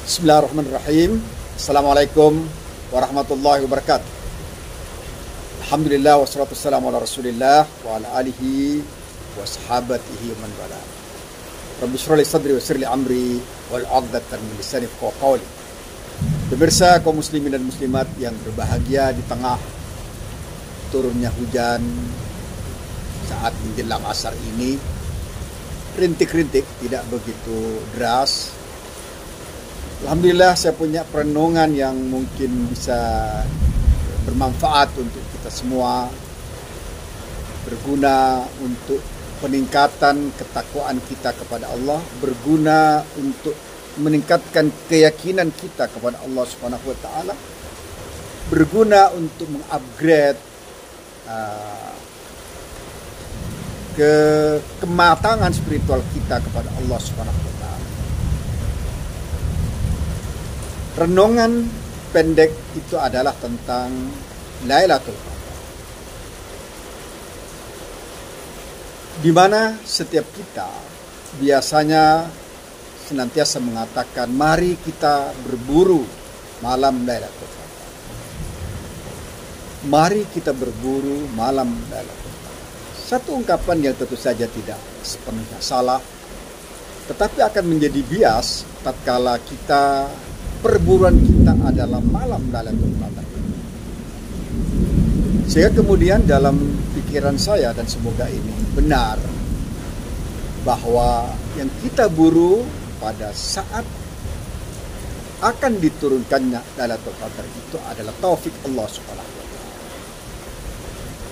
Bismillahirrahmanirrahim. Assalamualaikum warahmatullahi wabarakatuh. Alhamdulillah wassalatu wassalamu ala Rasulillah wa ala alihi wa sahabatihi wa man wala. Rabbi shrah li sadri wa yassir li amri wal 'uqdatam min lisani yafqahu qawli. Pemirsa kaum muslimin dan muslimat yang berbahagia, di tengah turunnya hujan saat menjelang asar ini, rintik-rintik, tidak begitu deras. Alhamdulillah saya punya perenungan yang mungkin bisa bermanfaat untuk kita semua, berguna untuk peningkatan ketakwaan kita kepada Allah, berguna untuk meningkatkan keyakinan kita kepada Allah Subhanahu wa taala, berguna untuk mengupgrade kematangan spiritual kita kepada Allah Subhanahu wa taala. Renungan pendek itu adalah tentang Lailatul Qadar, di mana setiap kita biasanya senantiasa mengatakan, mari kita berburu malam Lailatul Qadar. Mari kita berburu malam Lailatul Qadar. Satu ungkapan yang tentu saja tidak sepenuhnya salah, tetapi akan menjadi bias tatkala kita perburuan kita adalah malam Lailatul Qadar. Sehingga kemudian dalam pikiran saya, dan semoga ini benar, bahwa yang kita buru pada saat akan diturunkannya Lailatul Qadar itu adalah taufik Allah Subhanahu wa taala.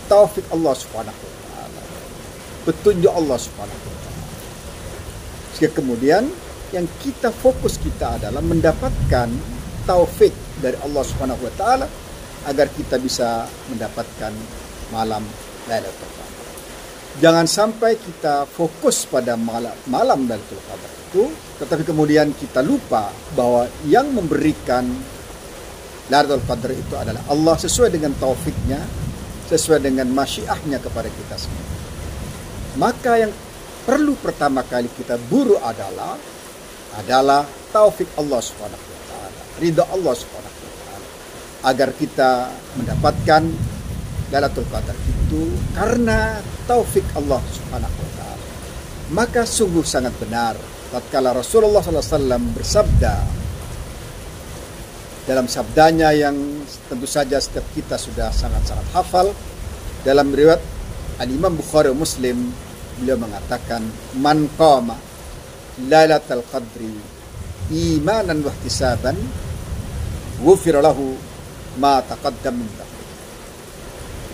Taufik Allah Subhanahu wa taala. Petunjuk Allah Subhanahu wa taala. Sehingga kemudian yang kita fokus kita adalah mendapatkan taufik dari Allah Subhanahu wa taala agar kita bisa mendapatkan malam Lailatul Qadar. Jangan sampai kita fokus pada malam Lailatul Qadar itu, tetapi kemudian kita lupa bahwa yang memberikan Lailatul Qadar itu adalah Allah sesuai dengan taufiknya, sesuai dengan masyiahnya kepada kita semua. Maka yang perlu pertama kali kita buru adalah taufik Allah Subhanahu wa taala, ridha Allah Subhanahu wa taala, agar kita mendapatkan Lailatul Qadar itu karena taufik Allah Subhanahu wa taala. Maka sungguh sangat benar tatkala Rasulullah SAW bersabda dalam sabdanya yang tentu saja setiap kita sudah sangat-sangat hafal, dalam riwayat Al-Imam Bukhari Muslim, beliau mengatakan, man qama Lailatul Qadri imanan wa ihtisaban ghufira lahu ma taqaddam min dhanbi.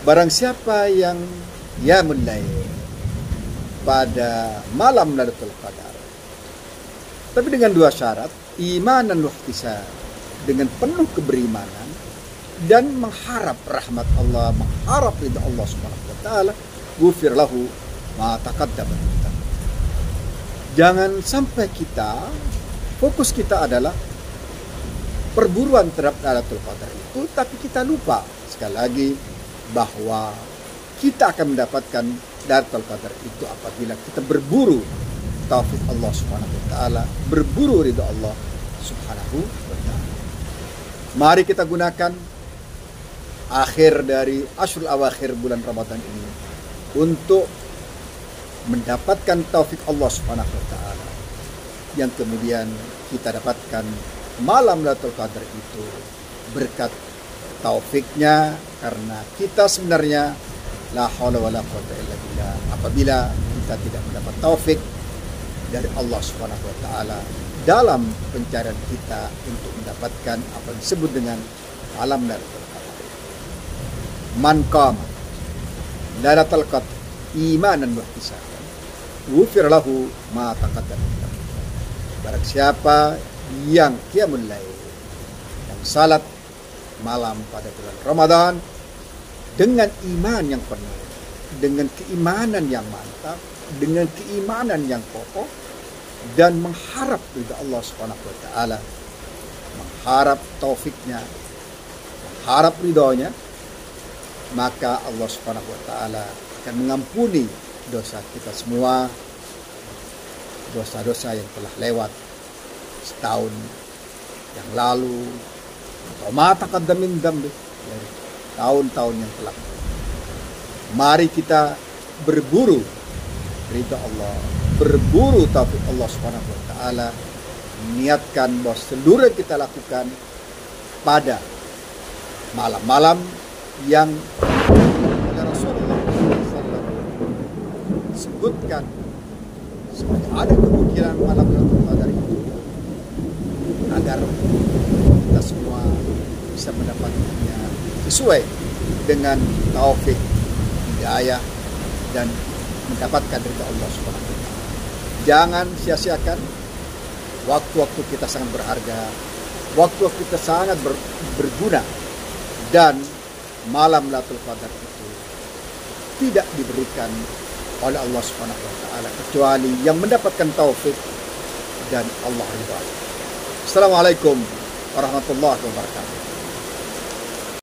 Barang siapa yang qiyamul lail pada malam Lailatul Qadar, tapi dengan dua syarat, imanan wa ihtisab, dengan penuh keberimanan dan mengharap rahmat Allah, mengharap ridha Allah Subhanahu wa taala, ghufira lahu ma taqaddam min dhanbi. Jangan sampai fokus kita adalah perburuan terhadap Lailatul Qadar itu, tapi kita lupa sekali lagi bahwa kita akan mendapatkan Lailatul Qadar itu apabila kita berburu taufik Allah Subhanahu wa taala, berburu ridha Allah Subhanahu wa taala. Mari kita gunakan akhir dari Ashrul Awakhir bulan Ramadan ini untuk mendapatkan taufik Allah Subhanahu wa taala, yang kemudian kita dapatkan malam Lailatul Qadar itu berkat taufiknya, karena kita sebenarnya la haula wala quwwata illa billah, apabila kita tidak mendapat taufik dari Allah Subhanahu wa taala dalam pencarian kita untuk mendapatkan apa yang disebut dengan malam Lailatul Qadar. Man qama Lailatul Qadar imanan wa ihtisaban ghufira lahu ma taqaddam. Barang siapa yang qiyamul lail, yang salat malam pada bulan Ramadan dengan iman yang penuh, dengan keimanan yang mantap, dengan keimanan yang kokoh, dan mengharap ridha Allah Subhanahu wa taala, mengharap taufiknya, mengharap ridhonya, maka Allah Subhanahu wa taala akan mengampuni dosa kita semua, dosa-dosa yang telah lewat setahun yang lalu, atau ma taqaddama min dzambi, dari tahun-tahun yang telah. Mari kita berburu ridha Allah, berburu taufik Allah Subhanahu wa taala, niatkan bahwa seluruh yang kita lakukan pada malam-malam yang oleh Rasulullah SAW sebutkan seperti ada kemungkinan malam Lailatul Qadar itu, agar kita semua bisa mendapatkannya sesuai dengan taufik, hidayah, dan mendapatkan ridha Allah Subhanahu wa taala. Jangan sia-siakan waktu-waktu kita sangat berharga, waktu-waktu kita sangat berguna, dan malam Lailatul Qadar itu tidak diberikan oleh Allah Subhanahu wa taala kecuali yang mendapatkan taufik dan Allah ridha. Assalamualaikum warahmatullahi wabarakatuh.